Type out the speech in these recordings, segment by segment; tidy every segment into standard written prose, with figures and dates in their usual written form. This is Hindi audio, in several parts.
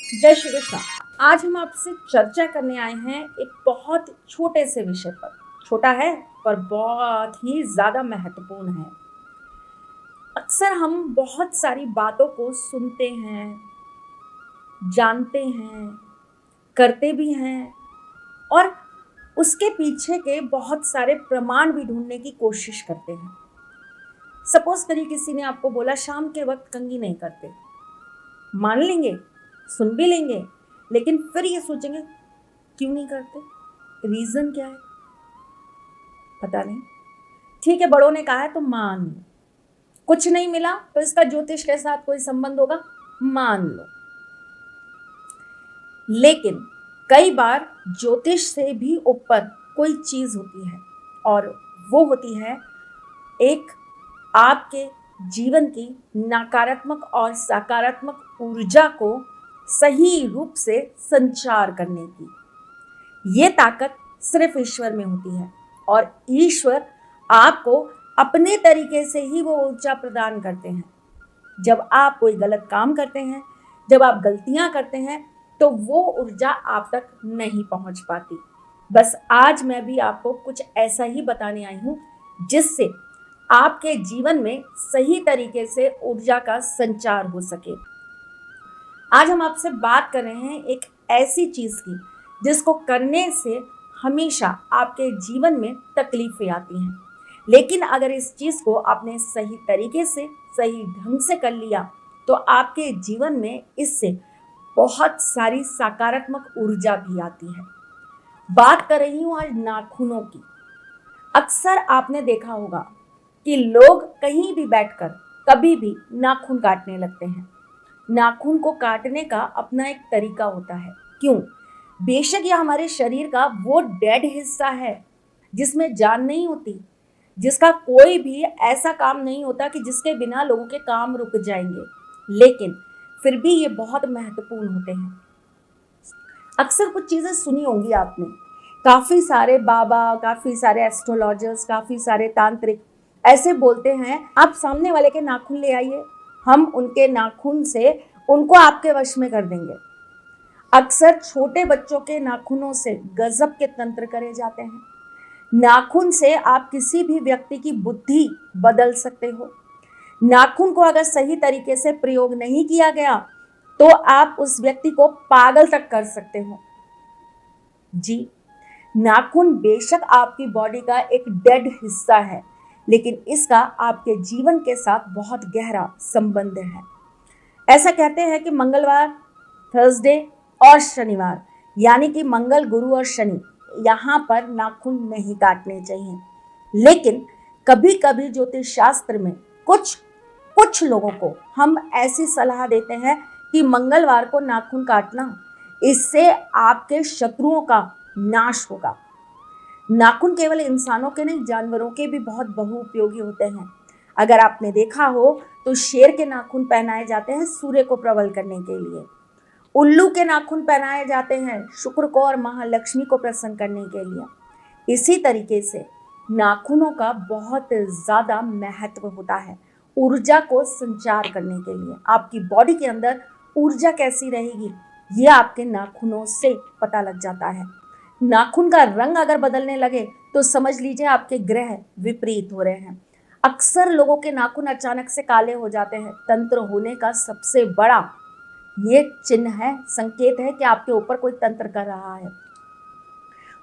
जय श्री कृष्णा। आज हम आपसे चर्चा करने आए हैं एक बहुत छोटे से विषय पर। छोटा है पर बहुत ही ज्यादा महत्वपूर्ण है। अक्सर हम बहुत सारी बातों को सुनते हैं, जानते हैं, करते भी हैं और उसके पीछे के बहुत सारे प्रमाण भी ढूंढने की कोशिश करते हैं। सपोज करिए किसी ने आपको बोला शाम के वक्त कंघी नहीं करते, मान लेंगे, सुन भी लेंगे, लेकिन फिर ये सोचेंगे क्यों नहीं करते, रीजन क्या है, पता नहीं। ठीक है, बड़ों ने कहा है तो मान लो। कुछ नहीं मिला तो इसका ज्योतिष के साथ कोई संबंध होगा, मान लो। लेकिन कई बार ज्योतिष से भी ऊपर कोई चीज होती है और वो होती है एक आपके जीवन की नकारात्मक और सकारात्मक ऊर्जा को सही रूप से संचार करने की। ये ताकत सिर्फ ईश्वर में होती है और ईश्वर आपको अपने तरीके से ही वो ऊर्जा प्रदान करते हैं। जब आप कोई गलत काम करते हैं, जब आप गलतियां करते हैं, तो वो ऊर्जा आप तक नहीं पहुंच पाती। बस आज मैं भी आपको कुछ ऐसा ही बताने आई हूं जिससे आपके जीवन में सही तरीके से ऊर्जा का संचार हो सके। आज हम आपसे बात कर रहे हैं एक ऐसी चीज की जिसको करने से हमेशा आपके जीवन में तकलीफें आती हैं, लेकिन अगर इस चीज को आपने सही तरीके से, सही ढंग से कर लिया तो आपके जीवन में इससे बहुत सारी सकारात्मक ऊर्जा भी आती है। बात कर रही हूं आज नाखूनों की। अक्सर आपने देखा होगा कि लोग कहीं भी बैठकर कभी भी नाखून काटने लगते हैं। नाखून को काटने का अपना एक तरीका होता है। क्यों? बेशक यह हमारे शरीर का वो डेड हिस्सा है जिसमें जान नहीं होती, जिसका कोई भी ऐसा काम नहीं होता कि जिसके बिना लोगों के काम रुक जाएंगे, लेकिन फिर भी ये बहुत महत्वपूर्ण होते हैं। अक्सर कुछ चीजें सुनी होंगी आपने, काफी सारे बाबा, काफी सारे एस्ट्रोलॉजर्स, काफी सारे तांत्रिक ऐसे बोलते हैं आप सामने वाले के नाखून ले आइए, हम उनके नाखून से उनको आपके वश में कर देंगे। अक्सर छोटे बच्चों के नाखूनों से गजब के तंत्र करे जाते हैं। नाखून से आप किसी भी व्यक्ति की बुद्धि बदल सकते हो। नाखून को अगर सही तरीके से प्रयोग नहीं किया गया तो आप उस व्यक्ति को पागल तक कर सकते हो। जी, नाखून बेशक आपकी बॉडी का एक डेड हिस्सा है, लेकिन इसका आपके जीवन के साथ बहुत गहरा संबंध है। ऐसा कहते हैं कि मंगलवार, थर्सडे और शनिवार, यानी कि मंगल, गुरु और शनि, यहाँ पर नाखून नहीं काटने चाहिए। लेकिन कभी कभी ज्योतिष शास्त्र में कुछ लोगों को हम ऐसी सलाह देते हैं कि मंगलवार को नाखून काटना, इससे आपके शत्रुओं का नाश होगा। नाखून केवल इंसानों के नहीं, जानवरों के भी बहुत बहुउपयोगी होते हैं। अगर आपने देखा हो तो शेर के नाखून पहनाए जाते हैं सूर्य को प्रबल करने के लिए। उल्लू के नाखून पहनाए जाते हैं शुक्र को और महालक्ष्मी को प्रसन्न करने के लिए। इसी तरीके से नाखूनों का बहुत ज्यादा महत्व होता है ऊर्जा को संचार करने के लिए। आपकी बॉडी के अंदर ऊर्जा कैसी रहेगी, ये आपके नाखूनों से पता लग जाता है। नाखून का रंग अगर बदलने लगे तो समझ लीजिए आपके ग्रह विपरीत हो रहे हैं। अक्सर लोगों के नाखून अचानक से काले हो जाते हैं। तंत्र होने का सबसे बड़ा ये चिन्ह है, संकेत है कि आपके ऊपर कोई तंत्र कर रहा है।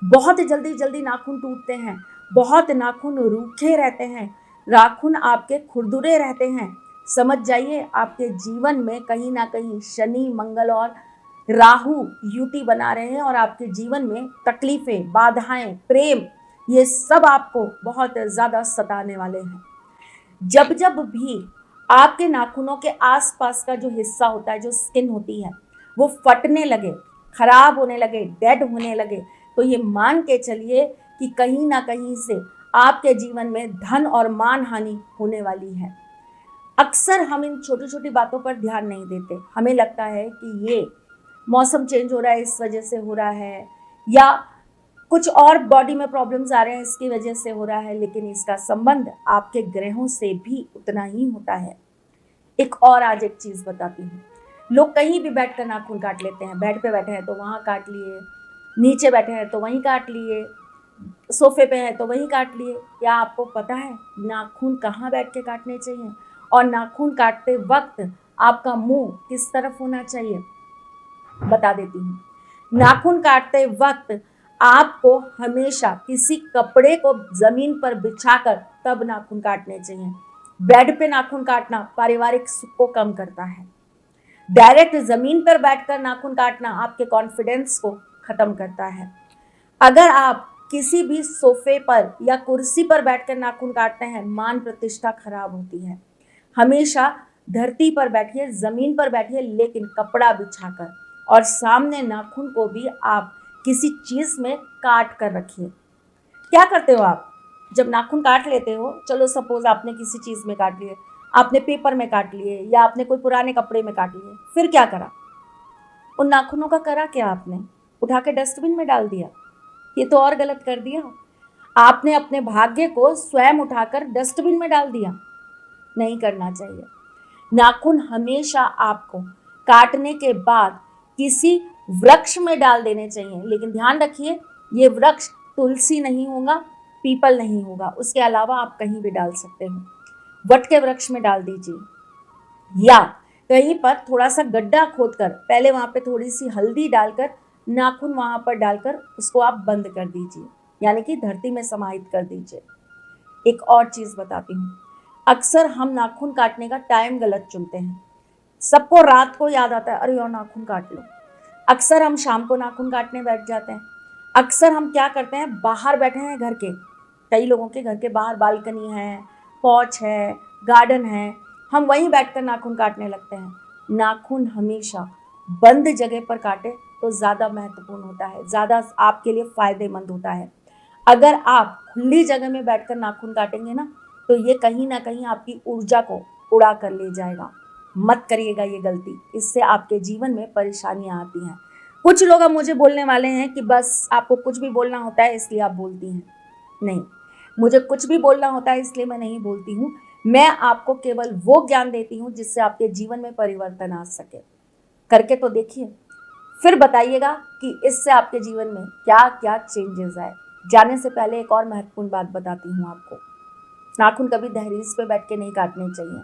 बहुत जल्दी जल्दी नाखून टूटते हैं, बहुत नाखून रूखे रहते हैं, नाखून आपके खुरदुरे रहते हैं। समझ जाइए आपके जीवन में कहीं ना कहीं शनि, मंगल और राहु युति बना रहे हैं और आपके जीवन में तकलीफें, बाधाएं, प्रेम, ये सब आपको बहुत ज्यादा सताने वाले हैं। जब जब भी आपके नाखूनों के आसपास का जो हिस्सा होता है, जो स्किन होती है, वो फटने लगे, खराब होने लगे, डेड होने लगे, तो ये मान के चलिए कि कहीं ना कहीं से आपके जीवन में धन और मान हानि होने वाली है। अक्सर हम इन छोटी छोटी बातों पर ध्यान नहीं देते। हमें लगता है कि ये मौसम चेंज हो रहा है इस वजह से हो रहा है, या कुछ और बॉडी में प्रॉब्लम्स आ रहे हैं इसकी वजह से हो रहा है, लेकिन इसका संबंध आपके ग्रहों से भी उतना ही होता है। एक और आज एक चीज बताती हूँ। लोग कहीं भी बैठकर नाखून काट लेते हैं, बेड पे बैठे हैं तो वहाँ काट लिए, नीचे बैठे हैं तो वहीं काट लिए, सोफे पे हैं तो वहीं काट लिए। क्या आपको पता है नाखून कहाँ बैठ के काटने चाहिए, और नाखून काटते वक्त आपका मुंह किस तरफ होना चाहिए? बता देती हूँ। नाखून काटते वक्त आपको हमेशा किसी कपड़े को जमीन पर बिछाकर तब नाखून काटने चाहिए। बेड पे नाखून काटना पारिवारिक सुख को कम करता है। डायरेक्ट जमीन पर बैठकर नाखून काटना आपके कॉन्फिडेंस को खत्म करता है। अगर आप किसी भी सोफे पर या कुर्सी पर बैठकर नाखून काटते हैं, मान प्रतिष्ठा खराब होती है। हमेशा धरती पर बैठिए, जमीन पर बैठिए, लेकिन कपड़ा बिछाकर, और सामने नाखून को भी आप किसी चीज में काट कर रखिए। क्या करते हो आप जब नाखून काट लेते हो? चलो सपोज आपने किसी चीज में काट लिए, आपने पेपर में काट लिए या आपने कोई पुराने कपड़े में काट लिए, फिर क्या करा? उन नाखूनों का करा क्या आपने? उठा के डस्टबिन में डाल दिया? ये तो और गलत कर दिया। आपने अपने भाग्य को स्वयं उठाकर डस्टबिन में डाल दिया। नहीं करना चाहिए। नाखून हमेशा आपको काटने के बाद किसी वृक्ष में डाल देने चाहिए, लेकिन ध्यान रखिए ये वृक्ष तुलसी नहीं होगा, पीपल नहीं होगा, उसके अलावा आप कहीं भी डाल सकते हो। वट के वृक्ष में डाल दीजिए, या कहीं पर थोड़ा सा गड्ढा खोदकर पहले वहां पे थोड़ी सी हल्दी डालकर नाखून वहां पर डालकर उसको आप बंद कर दीजिए, यानी कि धरती में समाहित कर दीजिए। एक और चीज बताती हूँ, अक्सर हम नाखून काटने का टाइम गलत चुनते हैं। सबको रात को याद आता है अरे यार नाखून काट लो। अक्सर हम शाम को नाखून काटने बैठ जाते हैं। अक्सर हम क्या करते हैं, बाहर बैठे हैं घर के, कई लोगों के घर के बाहर बालकनी है, पॉच है, गार्डन है, हम वहीं बैठकर नाखून काटने लगते हैं। नाखून हमेशा बंद जगह पर काटे तो ज़्यादा महत्वपूर्ण होता है, ज़्यादा आपके लिए फायदेमंद होता है। अगर आप खुली जगह में बैठकर नाखून काटेंगे ना, तो ये कहीं ना कहीं आपकी ऊर्जा को उड़ा कर ले जाएगा। मत करिएगा ये गलती, इससे आपके जीवन में परेशानियां आती हैं। कुछ लोग अब मुझे बोलने वाले हैं कि बस आपको कुछ भी बोलना होता है इसलिए आप बोलती हैं। नहीं, मुझे कुछ भी बोलना होता है इसलिए मैं नहीं बोलती हूँ। मैं आपको केवल वो ज्ञान देती हूँ जिससे आपके जीवन में परिवर्तन आ सके। करके तो देखिए, फिर बताइएगा कि इससे आपके जीवन में क्या क्या चेंजेस आए। जाने से पहले एक और महत्वपूर्ण बात बताती हूँ आपको। नाखून कभी दहलीज पे बैठ के नहीं काटने चाहिए।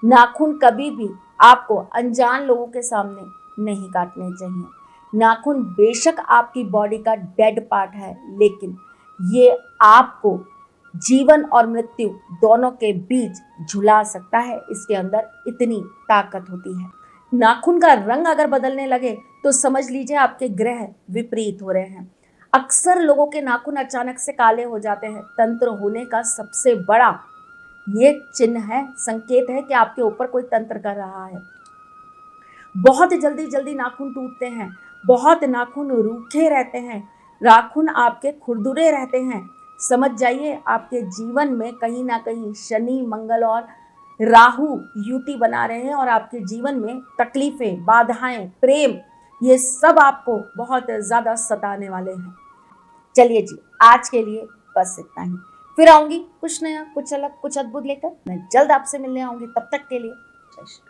नाखून कभी भी आपको अनजान लोगों के सामने नहीं काटने चाहिए। नाखून बेशक आपकी बॉडी का डेड पार्ट है, लेकिन ये आपको जीवन और मृत्यु दोनों के बीच झुला सकता है। इसके अंदर इतनी ताकत होती है। नाखून का रंग अगर बदलने लगे तो समझ लीजिए आपके ग्रह विपरीत हो रहे हैं। अक्सर लोगों के नाखून अचानक से काले हो जाते हैं। तंत्र होने का सबसे बड़ा ये चिन्ह है, संकेत है कि आपके ऊपर कोई तंत्र कर रहा है। बहुत जल्दी जल्दी नाखून टूटते हैं, बहुत नाखून रूखे रहते हैं, नाखून आपके खुरदुरे रहते हैं। समझ जाइए आपके जीवन में कहीं ना कहीं शनि, मंगल और राहु युति बना रहे हैं, और आपके जीवन में तकलीफें, बाधाएं, प्रेम, ये सब आपको बहुत ज्यादा सताने वाले हैं। चलिए जी, आज के लिए बस इतना ही। फिर आऊंगी कुछ नया, कुछ अलग, कुछ अद्भुत लेकर। मैं जल्द आपसे मिलने आऊंगी। तब तक के लिए जय श्री।